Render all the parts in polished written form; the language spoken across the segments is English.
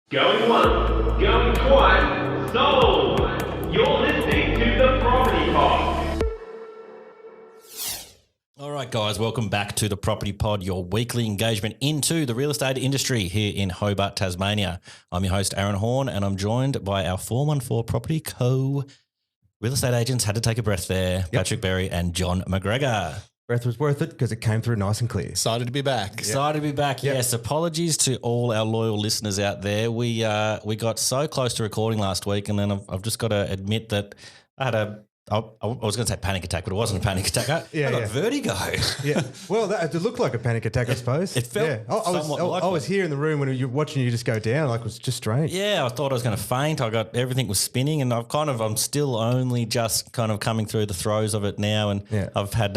Going once, going twice, sold! You're listening to the Property Pod. All right, guys, welcome back to the Property Pod, your weekly engagement into the real estate industry here in Hobart, Tasmania. I'm your host, Aaron Horn, and I'm joined by our 414 Property Co. real estate agents. Had to take a breath there. Yep. Patrick Berry and John McGregor. Breath was worth it because it came through nice and clear. Excited to be back. Excited to be back. Yep. Yes. Apologies to all our loyal listeners out there. We got so close to recording last week, and then I've just got to admit that I had I was going to say panic attack, but it wasn't a panic attack. I got vertigo. Yeah. Well, it looked like a panic attack, I suppose. It felt I was here in the room when you're watching you just go down. Like, it was just strange. Yeah, I thought I was going to faint. Everything was spinning, and I'm still only just kind of coming through the throes of it now. And I've had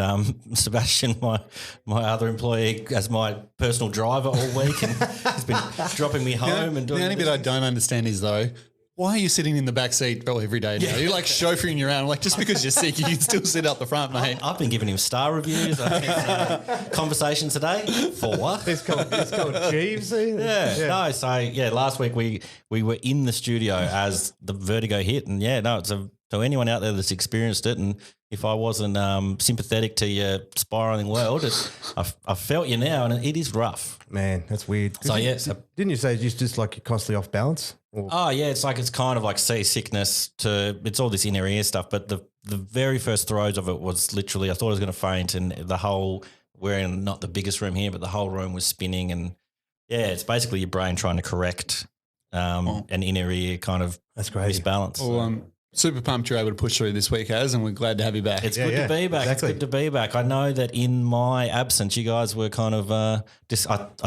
Sebastian, my other employee, as my personal driver all week, and he's been dropping me home and doing. The only bit I don't understand is though, why are you sitting in the back seat every day now? You're like chauffeuring you around. Like, just because you're sick, you can still sit up the front, mate. I've been giving him star reviews. Conversation today. 4. It's called Jeeves. Last week we were in the studio as the vertigo hit, and so anyone out there that's experienced it, and if I wasn't sympathetic to your spiralling world, I felt you now, and it is rough. Man, that's weird. So didn't you say it's just like you're constantly off balance? It's kind of like seasickness it's all this inner ear stuff. But the very first throes of it was literally, I thought I was going to faint, and we're in not the biggest room here, but the whole room was spinning, and it's basically your brain trying to correct an inner ear kind of misbalance. Well, super pumped you're able to push through this week, and we're glad to have you back. It's good to be back. Exactly. It's good to be back. I know that in my absence, you guys were kind of I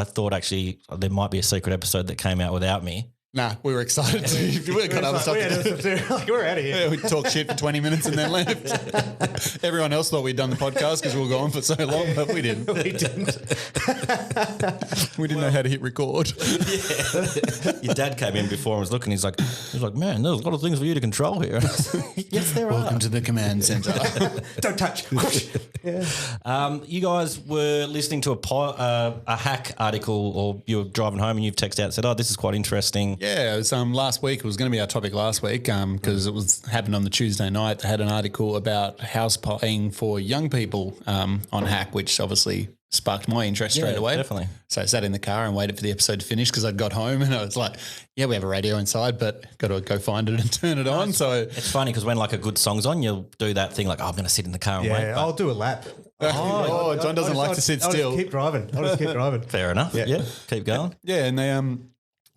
thought actually there might be a secret episode that came out without me. Nah, we were excited to. We got other stuff to do. We're out of here. Yeah, we talked shit for 20 minutes and then left. Everyone else thought we'd done the podcast because we were gone for so long, but we didn't. We didn't. We didn't know how to hit record. Yeah. Your dad came in before and was looking. He's like, man, there's a lot of things for you to control here. Yes, there are. Welcome to the command center. Don't touch. You guys were listening to a hack article, or you were driving home and you've texted out and said, this is quite interesting. Yeah, it was last week. It was going to be our topic last week because it happened on the Tuesday night. They had an article about house buying for young people on Hack, which obviously sparked my interest straight away. Definitely. So I sat in the car and waited for the episode to finish because I'd got home and I was like, we have a radio inside, but got to go find it and turn it on. So it's funny because when like a good song's on, you'll do that thing like, I'm going to sit in the car and wait. Yeah, I'll do a lap. John doesn't like to sit still. I'll just keep driving. Fair enough. Yeah. Keep going. Yeah, and they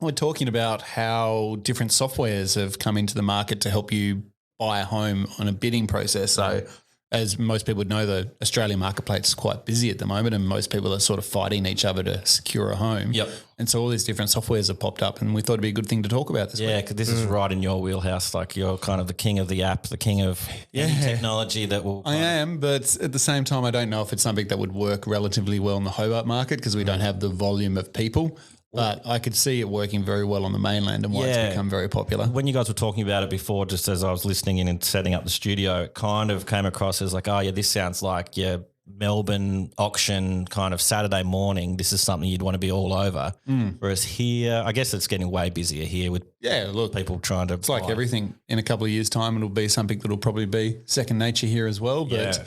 we're talking about how different softwares have come into the market to help you buy a home on a bidding process. So as most people would know, the Australian marketplace is quite busy at the moment and most people are sort of fighting each other to secure a home. Yep. And so all these different softwares have popped up and we thought it'd be a good thing to talk about this week. Yeah, because this is right in your wheelhouse. Like you're kind of the king of the app, the king of any technology that will... I am, but at the same time, I don't know if it's something that would work relatively well in the Hobart market because we don't have the volume of people. But I could see it working very well on the mainland and why it's become very popular. When you guys were talking about it before, just as I was listening in and setting up the studio, it kind of came across as like, this sounds like your Melbourne auction kind of Saturday morning. This is something you'd want to be all over. Whereas here, I guess it's getting way busier here with people trying to It's like everything. In a couple of years' time, it'll be something that'll probably be second nature here as well. But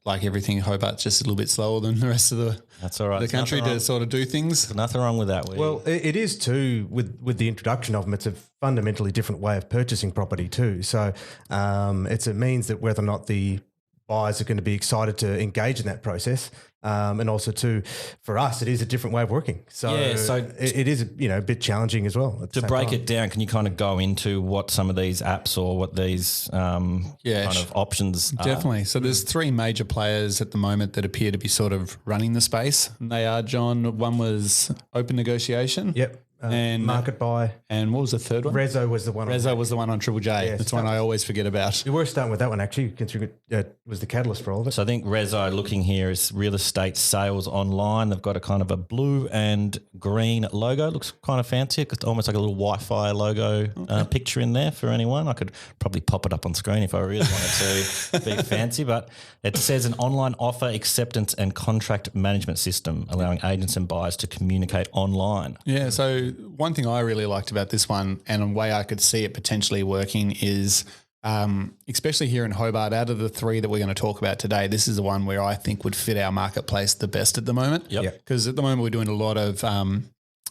like everything, Hobart's just a little bit slower than the rest of the country to sort of do things. There's nothing wrong with that. Well, it is too with the introduction of them. It's a fundamentally different way of purchasing property too. So it means that whether or not the buyers are going to be excited to engage in that process. And also too, for us, it is a different way of working. So, it is, a bit challenging as well. To break it down, can you kind of go into what some of these apps or what these kind of options are? Definitely. So there's 3 major players at the moment that appear to be sort of running the space. And they are, John, one was Open Negotiation. Yep. and Market Buy. And what was the third one? Rezo was the one. Rezo was the one on Triple J. Yeah, that's one I always forget about. We were starting with that one actually, considering it was the catalyst for all of it. So I think Rezo, looking here, is real estate sales online. They've got a kind of a blue and green logo. Looks kind of fancy. It's almost like a little Wi-Fi logo picture in there for anyone. I could probably pop it up on screen if I really wanted to be fancy, but it says an online offer acceptance and contract management system allowing agents and buyers to communicate online. Yeah, so one thing I really liked about this one, and a way I could see it potentially working, is especially here in Hobart, out of the three that we're going to talk about today, this is the one where I think would fit our marketplace the best at the moment. Yep. Because at the moment we're doing a lot of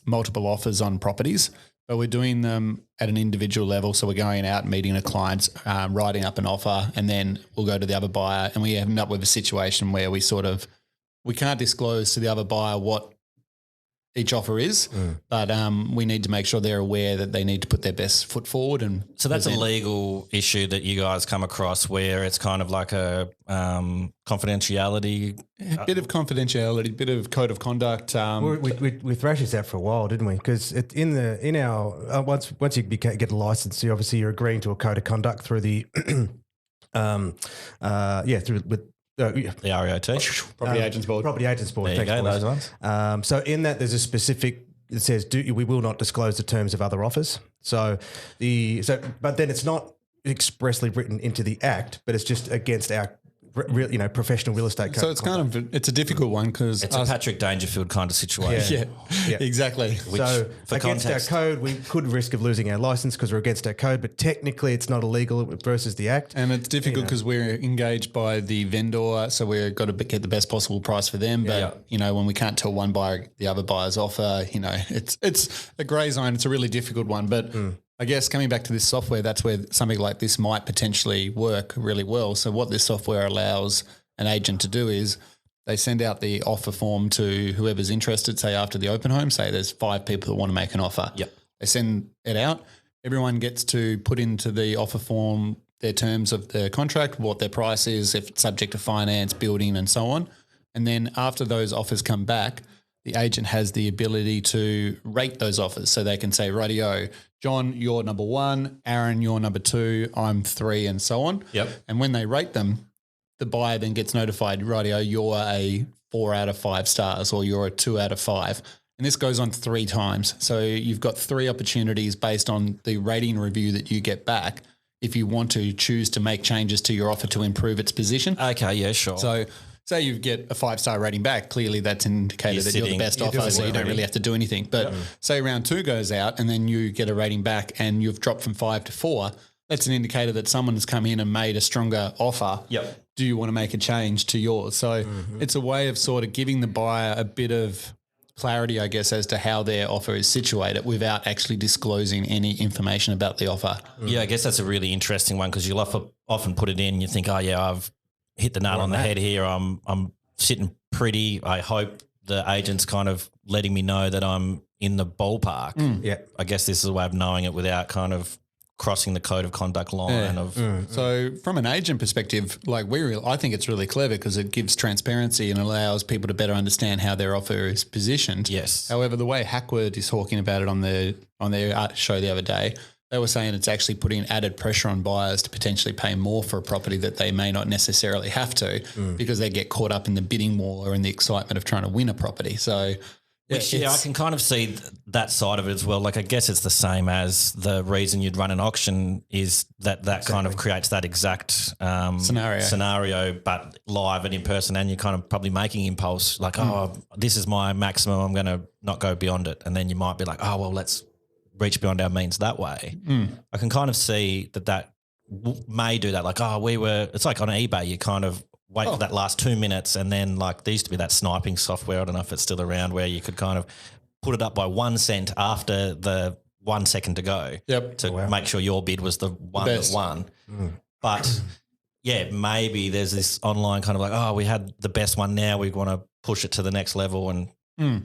multiple offers on properties, but we're doing them at an individual level. So we're going out, meeting a client, writing up an offer, and then we'll go to the other buyer, and we end up with a situation where we can't disclose to the other buyer what each offer is, but we need to make sure they're aware that they need to put their best foot forward. And so that's a legal issue that you guys come across where it's kind of like a confidentiality. A bit of confidentiality, bit of code of conduct. We thrashed this out for a while, didn't we? Because in our once you get a license, you're agreeing to a code of conduct through the The REOT. Property Agents Board. Property Agents Board. There you go, those ones. So in that, there's a specific. It says, we will not disclose the terms of other offers. But then it's not expressly written into the Act, but it's just against our professional real estate code. So it's it's a difficult one because it's a Patrick Dangerfield kind of situation. Yeah, exactly. So against context, our code, we could risk of losing our license because we're against our code, but technically it's not illegal versus the Act. And it's difficult because we're engaged by the vendor, so we've got to get the best possible price for them. But, when we can't tell one buyer the other buyer's offer, it's a grey zone. It's a really difficult one. But I guess coming back to this software, that's where something like this might potentially work really well. So what this software allows an agent to do is they send out the offer form to whoever's interested, say after the open home, say there's 5 people that want to make an offer. Yep. They send it out. Everyone gets to put into the offer form their terms of their contract, what their price is, if it's subject to finance, building and so on. And then after those offers come back, the agent has the ability to rate those offers. So they can say, rightio, John, you're number 1, Aaron, you're number 2, I'm 3, and so on. Yep. And when they rate them, the buyer then gets notified, rightio, you're a 4 out of 5 stars or you're a 2 out of 5. And this goes on 3 times. So you've got 3 opportunities based on the rating review that you get back if you want to choose to make changes to your offer to improve its position. Okay, yeah, sure. So say you get a 5-star rating back, clearly that's an indicator that you're the best offer, so you don't really have to do anything. But say round 2 goes out and then you get a rating back and you've dropped from 5 to 4, that's an indicator that someone has come in and made a stronger offer. Yep. Do you want to make a change to yours? So it's a way of sort of giving the buyer a bit of clarity, I guess, as to how their offer is situated without actually disclosing any information about the offer. Yeah, I guess that's a really interesting one because you'll often put it in, you think, oh yeah, I've hit the nail on the head here. I'm sitting pretty. I hope the agent's kind of letting me know that I'm in the ballpark. Yeah. I guess this is a way of knowing it without kind of crossing the code of conduct line So from an agent perspective, I think it's really clever because it gives transparency and allows people to better understand how their offer is positioned. Yes. However, the way Hackwood is talking about it on their show the other day, they were saying it's actually putting added pressure on buyers to potentially pay more for a property that they may not necessarily have to because they get caught up in the bidding war or in the excitement of trying to win a property. So, I can kind of see that side of it as well. Like, I guess it's the same as the reason you'd run an auction is that kind of creates that exact scenario, but live and in person, and you're kind of probably making impulse like, oh, this is my maximum. I'm going to not go beyond it. And then you might be like, oh, well, let's reach beyond our means that way. I can kind of see that may do that. Like, it's like on eBay, you kind of wait for that last 2 minutes and then like there used to be that sniping software, I don't know if it's still around, where you could kind of put it up by 1 cent after the 1 second to go to make sure your bid was the one that won. But yeah, maybe there's this online kind of like, oh, we had the best one now, we want to push it to the next level and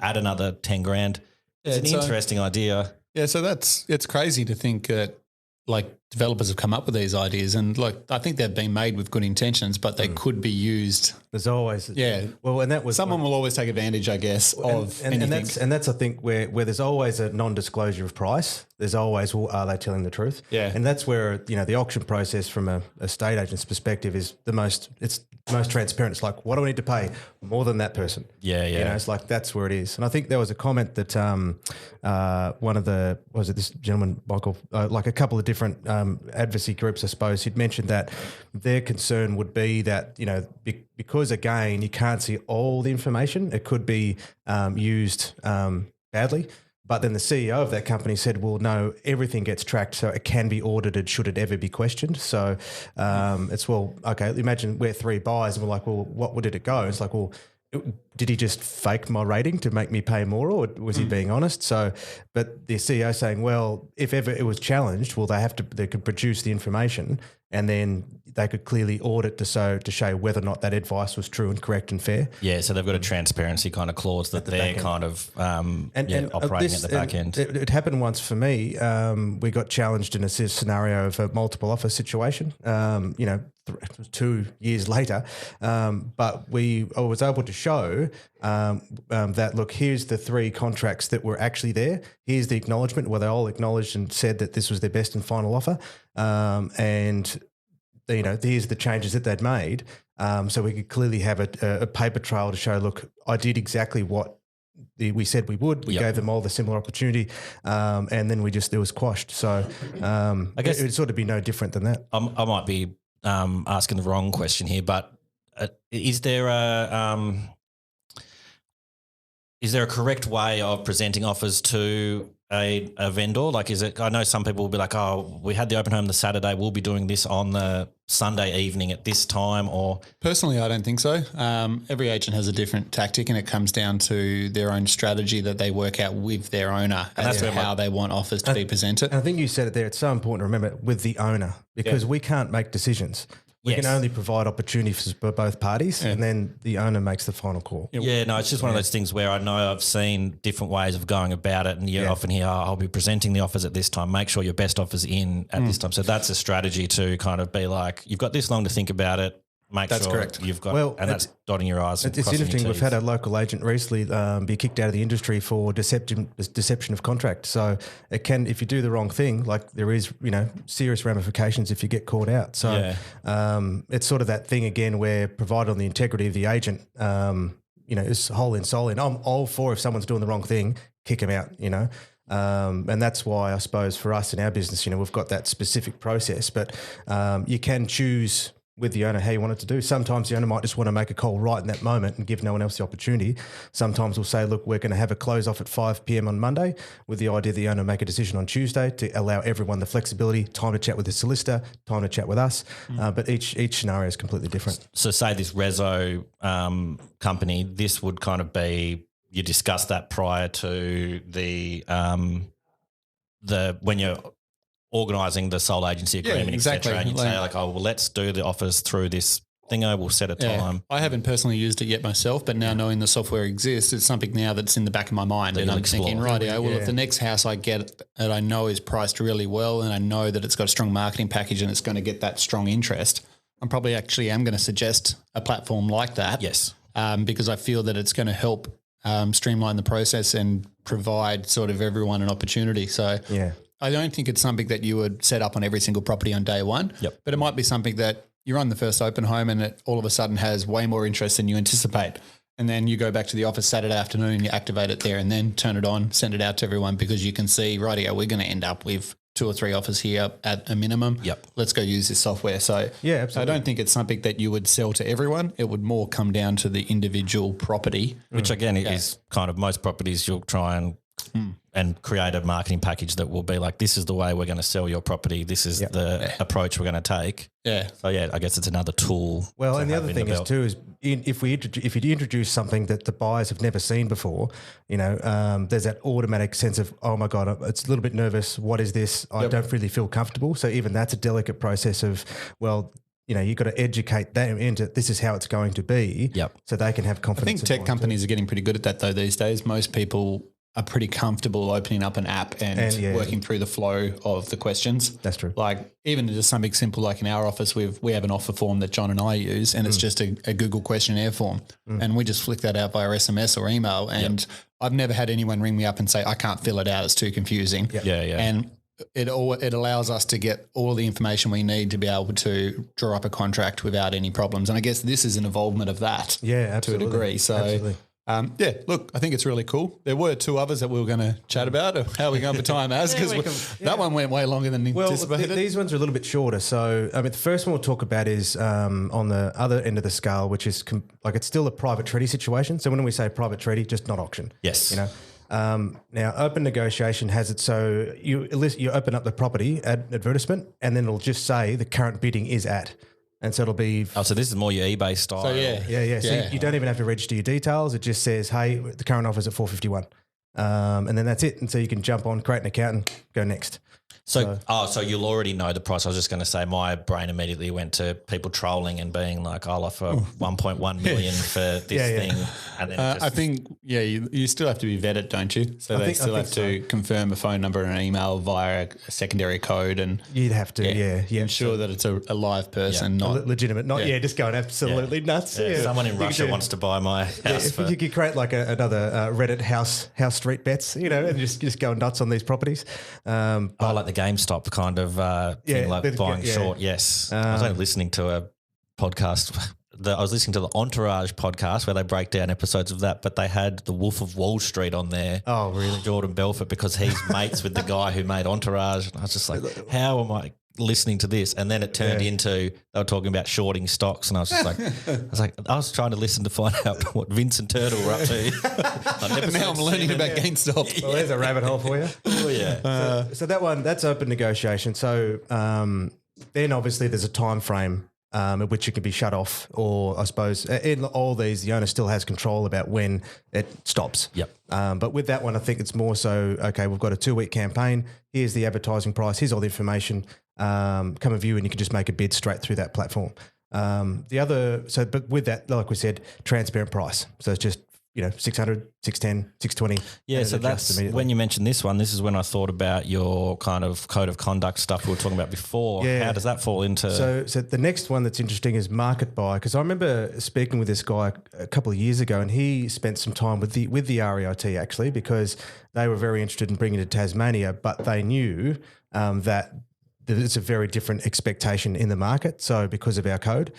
add another 10 grand. It's an interesting idea. Yeah, so it's crazy to think that like developers have come up with these ideas and like I think they've been made with good intentions, but they could be used. There's always Well, and that was someone will always take advantage, I guess, of anything. And that's I think where there's always a non-disclosure of price. There's always, well, are they telling the truth? Yeah, and that's where the auction process from a estate agent's perspective is the most transparent. It's like, what do I need to pay more than that person? Yeah. It's like that's where it is. And I think there was a comment that one of the this gentleman Michael, like a couple of different advocacy groups, I suppose, he'd mentioned that their concern would be that because again you can't see all the information, it could be used badly. But then the CEO of that company said, well, no, everything gets tracked, so it can be audited should it ever be questioned. So it's, well, okay, imagine we're 3 buyers and we're like, well, what did it go? It's like, well, did he just fake my rating to make me pay more, or was he being honest? So, but the CEO saying, well, if ever it was challenged, well, they could produce the information and then they could clearly audit to show whether or not that advice was true and correct and fair. Yeah, so they've got a transparency kind of clause that they're kind of operating at the back end. It happened once for me. We got challenged in a scenario of a multiple offer situation. It was 2 years later, but I was able to show that, look, here's the 3 contracts that were actually there. Here's the acknowledgement where they all acknowledged and said that this was their best and final offer, and here's the changes that they'd made. So we could clearly have a paper trail to show, look, I did exactly what we said we would. We gave them all the similar opportunity, and then it was quashed. So I guess it would sort of be no different than that. I might be asking the wrong question here, but is there a correct way of presenting offers to a vendor? Like, is it? I know some people will be like, "Oh, we had the open home the Saturday. We'll be doing this on the Sunday evening at this time." Or personally, I don't think so. Every agent has a different tactic, and it comes down to their own strategy that they work out with their owner as to how they want offers to be presented. And I think you said it there. It's so important to remember with the owner, because we can't make decisions. We can only provide opportunities for both parties, and then the owner makes the final call. Yeah, no, it's just one of those things where I know I've seen different ways of going about it, and you often hear, I'll be presenting the offers at this time. Make sure your best offer's in at this time. So that's a strategy to kind of be like, you've got this long to think about it. That's correct. You've got, and that's dotting your I's. It's interesting. We've had a local agent recently be kicked out of the industry for deception of contract. So it can, if you do the wrong thing, like there is, serious ramifications if you get caught out. So it's sort of that thing again where, provided on the integrity of the agent, is whole and soul in. I'm all for, if someone's doing the wrong thing, kick them out. And that's why I suppose for us in our business, we've got that specific process, but you can choose with the owner how you want it to do. Sometimes the owner might just want to make a call right in that moment and give no one else the opportunity. Sometimes we'll say, look, we're going to have a close off at 5 p.m. on Monday, with the idea the owner make a decision on Tuesday to allow everyone the flexibility, time to chat with the solicitor, time to chat with us. But each scenario is completely different. So say this Rezo company, this would kind of be, you discuss that prior to the when you're organising the sole agency agreement, exactly. etc. And you'd say like, oh, well, let's do the offers through this thingo. We'll set a time. I haven't personally used it yet myself, but now knowing the software exists, it's something now that's in the back of my mind. And I'm thinking, rightio, well, if the next house I get that I know is priced really well, and I know that it's got a strong marketing package and it's going to get that strong interest, I'm probably actually am going to suggest a platform like that. Yes. Because I feel that it's going to help streamline the process and provide sort of everyone an opportunity. So I don't think it's something that you would set up on every single property on day one, but it might be something that you're on the first open home and it all of a sudden has way more interest than you anticipate. And then you go back to the office Saturday afternoon and you activate it there and then turn it on, send it out to everyone, because you can see, rightio, we're going to end up with 2 or 3 offers here at a minimum. Let's go use this software. So absolutely. I don't think it's something that you would sell to everyone. It would more come down to the individual property. Which again is kind of most properties you'll try and create a marketing package that will be like, this is the way we're going to sell your property. This is the approach we're going to take. So I guess it's another tool. Well, and the other thing is too, is if you introduce something that the buyers have never seen before, there's that automatic sense of, oh my God, it's a little bit nervous. What is this? I don't really feel comfortable. So even that's a delicate process of, well, you've got to educate them into this is how it's going to be, so they can have confidence. I think tech companies are getting pretty good at that though these days. Most people are pretty comfortable opening up an app and working through the flow of the questions. That's true. Like even just something simple like in our office, we have an offer form that John and I use, and it's just a Google questionnaire form. And we just flick that out via SMS or email. And I've never had anyone ring me up and say, I can't fill it out, it's too confusing. And it allows us to get all the information we need to be able to draw up a contract without any problems. And I guess this is an evolvement of that to a degree. So look, I think it's really cool. There were 2 others that we were going to chat about. How are we going for time, Az? Because that one went way longer than anticipated. These ones are a little bit shorter. So, the first one we'll talk about is on the other end of the scale, which is it's still a private treaty situation. So when we say private treaty, just not auction. Yes. Now, open negotiation has it so you open up the property advertisement, and then it'll just say the current bidding is at. And so it'll be... Oh, so this is more your eBay style. So yeah. Yeah. So you don't even have to register your details. It just says, hey, the current offer's at 451. And then that's it. And so you can jump on, create an account and go next. So you'll already know the price. I was just going to say my brain immediately went to people trolling and being like, I'll offer 1.1 million for this thing. And then I think, you still have to be vetted, don't you? So they still have to confirm a phone number and an email via a secondary code. And you'd have to, ensure that it's a live person, not legitimate. Not just going absolutely nuts. Yeah. Someone in Russia wants to buy my house. If you could create like another Reddit house street bets, and just go nuts on these properties. Like the GameStop kind of thing, like buying short. Yes, I was only listening to a podcast. I was listening to the Entourage podcast where they break down episodes of that, but they had the Wolf of Wall Street on there. Oh, really? Jordan Belfort, because he's mates with the guy who made Entourage. And I was just like, how am I listening to this? And then it turned into they were talking about shorting stocks, and I was just like, I was trying to listen to find out what Vince and Turtle were up to. Now I'm learning about GameStop. Well, there's a rabbit hole for you. Oh yeah. So that's open negotiation. So then obviously there's a time frame at which it can be shut off, or I suppose in all these the owner still has control about when it stops. Yep. But with that one, I think it's more so, okay, we've got a 2-week campaign. Here's the advertising price. Here's all the information. Come and view, and you can just make a bid straight through that platform. But with that, like we said, transparent price. So it's just 600, 610, 620. Yeah, so that's when you mentioned this one. This is when I thought about your kind of code of conduct stuff we were talking about before. Yeah. How does that fall into? So the next one that's interesting is market buy, because I remember speaking with this guy a couple of years ago, and he spent some time with the REIT actually, because they were very interested in bringing it to Tasmania, but they knew that it's a very different expectation in the market. So because of our code.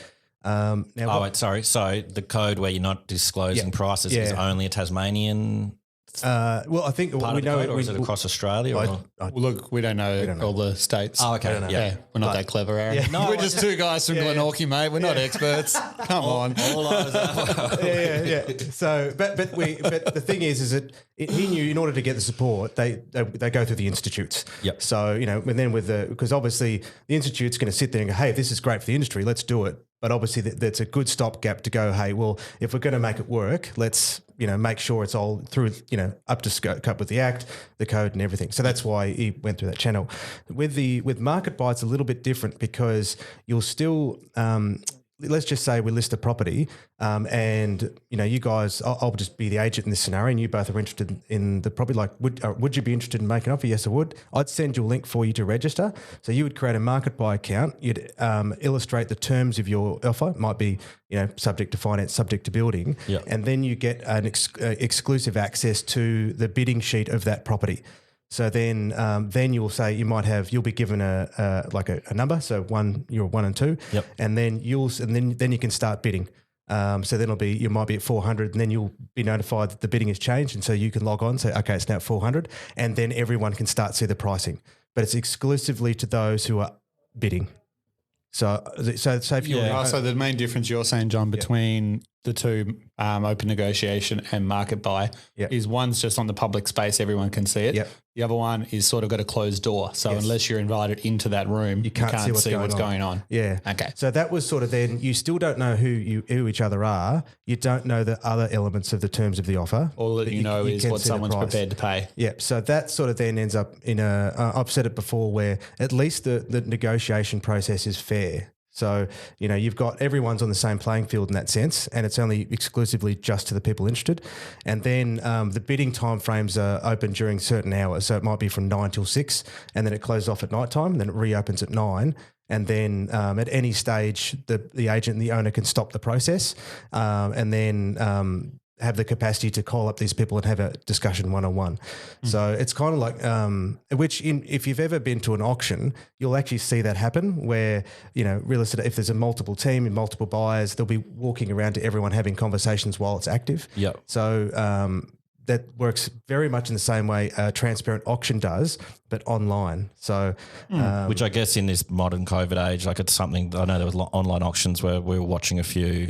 Sorry. So the code where you're not disclosing prices is only a Tasmanian well, I think part we of the know code, or is it across Australia? Look, we don't know all the states. Oh, okay. Yeah, we're not that clever, Aaron. Yeah. No, we're just two guys from Glenorchy, mate. We're not experts. Come on. All I was yeah. So, but the thing is that he knew in order to get the support, they go through the institutes. Yep. So and then because obviously the institute's going to sit there and go, hey, this is great for the industry, let's do it. But obviously that's a good stopgap to go, hey, well, if we're going to make it work, let's make sure it's all through up to scope with the Act, the code, and everything. So that's why he went through that channel. With market buy, it's a little bit different, because you'll still let's just say we list a property, and you guys, I'll just be the agent in this scenario, and you both are interested in the property. Like, would you be interested in making an offer? Yes, I would. I'd send you a link for you to register. So you would create a market buy account. You'd illustrate the terms of your offer. It might be subject to finance, subject to building, and then you get an exclusive access to the bidding sheet of that property. So then you'll say you'll be given a number. So you're 1 and 2, and then then you can start bidding. So then you might be at 400, and then you'll be notified that the bidding has changed, and so you can log on, say, okay, it's now at 400, and then everyone can start to see the pricing. But it's exclusively to those who are bidding. So if you so the main difference you're saying, John, between the two, open negotiation and market buy, is one's just on the public space, everyone can see it. The other one is sort of got a closed door. So unless you're invited into that room, you can't see what's going on. Yeah. Okay. So that was sort of then you still don't know who each other are. You don't know the other elements of the terms of the offer. All that you know is what someone's prepared to pay. Yeah. So that sort of then ends up in I've said it before, where at least the negotiation process is fair. So, you've got everyone's on the same playing field in that sense, and it's only exclusively just to the people interested. And then the bidding timeframes are open during certain hours. So it might be from 9 till 6, and then it closes off at night time, then it reopens at 9. And then at any stage, the agent and the owner can stop the process, and then have the capacity to call up these people and have a discussion one-on-one. So it's kind of like, if you've ever been to an auction, you'll actually see that happen where, real estate, if there's a multiple team and multiple buyers, they'll be walking around to everyone having conversations while it's active. Yep. So that works very much in the same way a transparent auction does, but online. So, which I guess in this modern COVID age, like it's something I know there was online auctions where we were watching a few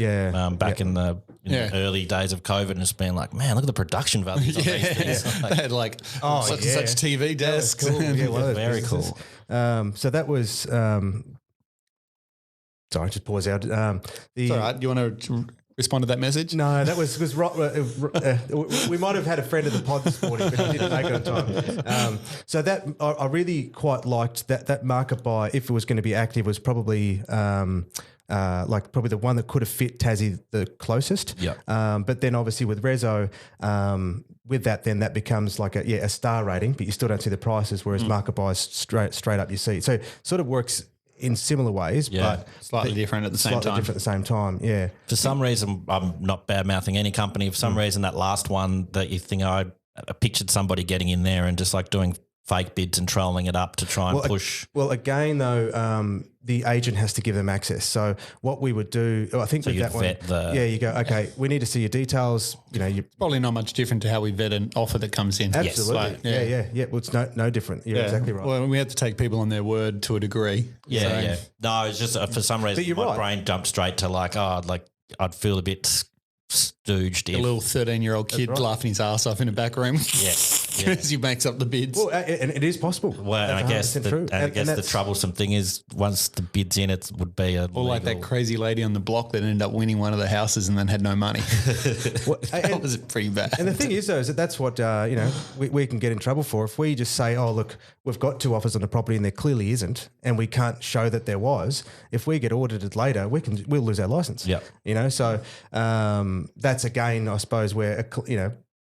back in the in the early days of COVID and just being like, man, look at the production values on these things. They had like such and such TV desks. Cool. Yeah, well, very cool. So that was sorry, just pause out. It's all right. Do you want to respond to that message? No, that was because we might have had a friend of the pod this morning, but he didn't make it on time. So that I really quite liked that market buy. If it was going to be active, was probably probably the one that could have fit Tassie the closest. Yeah. But then obviously with Rezo, with that, then that becomes like a star rating, but you still don't see the prices. Whereas market buys straight up you see. So it sort of works in similar ways, but slightly different at the same slightly time. different at the same time. Yeah. For some reason, I'm not bad mouthing any company. For some reason, that last one that you think I pictured somebody getting in there and just like doing fake bids and trolling it up to try and push. Well, again, though, the agent has to give them access. So what we would do, I think with that one, you go, okay, we need to see your details. You know, it's probably not much different to how we vet an offer that comes in. Absolutely. Yes. Yeah. Well, it's no different. You're exactly right. Well, we have to take people on their word to a degree. Yeah. No, it's just for some reason my brain jumped straight to like, I'd feel a bit stooged. A little 13-year-old kid laughing his ass off in a back room. Because he makes up the bids. Well, and it is possible. Well, and I guess the troublesome thing is once the bid's in, it would be a like that crazy lady on the block that ended up winning one of the houses and then had no money. That was pretty bad. And the thing is, though, is that's what we can get in trouble for if we just say, "Oh, look, we've got 2 offers on the property and there clearly isn't," and we can't show that there was. If we get audited later, we'll lose our license. Yeah. So that's again, I suppose, where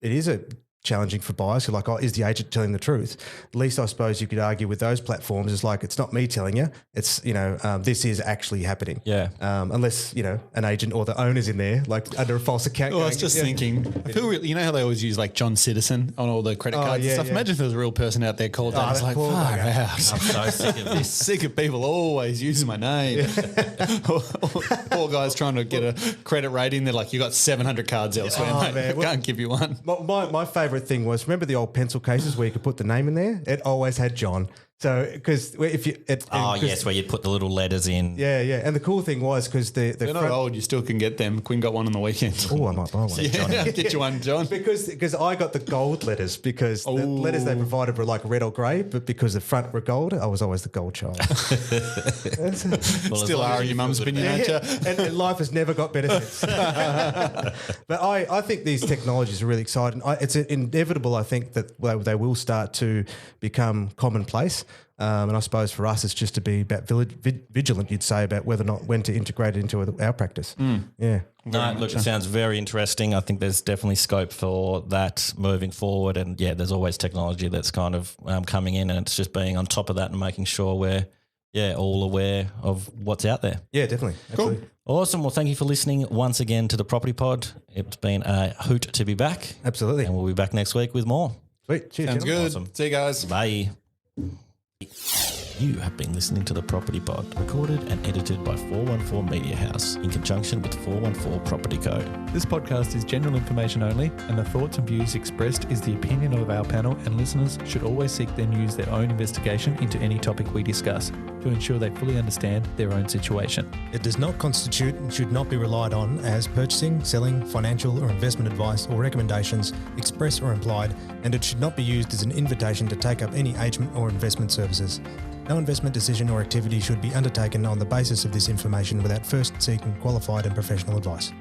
it is a challenging for buyers who are like, oh, is the agent telling the truth? At least I suppose you could argue with those platforms is like, it's not me telling you, it's, this is actually happening. Yeah. Unless, an agent or the owner's in there, like under a false account. Well, I was just thinking, I feel you know how they always use like John Citizen on all the credit cards and stuff? Yeah. Imagine if there was a real person out there called that. It's like, far out. I'm so sick of this. Sick of people always using my name. Poor guys trying to get a credit rating. They're like, you got 700 cards elsewhere, mate. Man. I can't give you one. My favourite thing was, remember the old pencil cases where you could put the name in there? It always had John. So, because if you, where you put the little letters in. Yeah. And the cool thing was because they're not old, you still can get them. Quinn got one on the weekend. Oh, I might buy one. Get you one, John. Because I got the gold letters because the letters they provided were like red or grey, but because the front were gold, I was always the gold child. Still are in your mum's opinion, aren't you? And life has never got better since. But I think these technologies are really exciting. It's inevitable, I think, that they will start to become commonplace. And I suppose for us, it's just to be about vigilant, you'd say, about whether or not when to integrate it into our practice. Yeah. No, look, it sounds very interesting. I think there's definitely scope for that moving forward. And yeah, there's always technology that's kind of coming in, and it's just being on top of that and making sure we're all aware of what's out there. Yeah, definitely. Absolutely. Cool. Awesome. Well, thank you for listening once again to the Property Pod. It's been a hoot to be back. Absolutely. And we'll be back next week with more. Sweet. Cheers. Sounds good. Awesome. See you guys. Bye. You have been listening to the Property Pod, recorded and edited by 414 Media House in conjunction with 414 Property Code. This podcast is general information only, and the thoughts and views expressed is the opinion of our panel, and listeners should always seek then use their own investigation into any topic we discuss to ensure they fully understand their own situation. It does not constitute and should not be relied on as purchasing, selling, financial or investment advice or recommendations, express or implied, and it should not be used as an invitation to take up any agent or investment services. No investment decision or activity should be undertaken on the basis of this information without first seeking qualified and professional advice.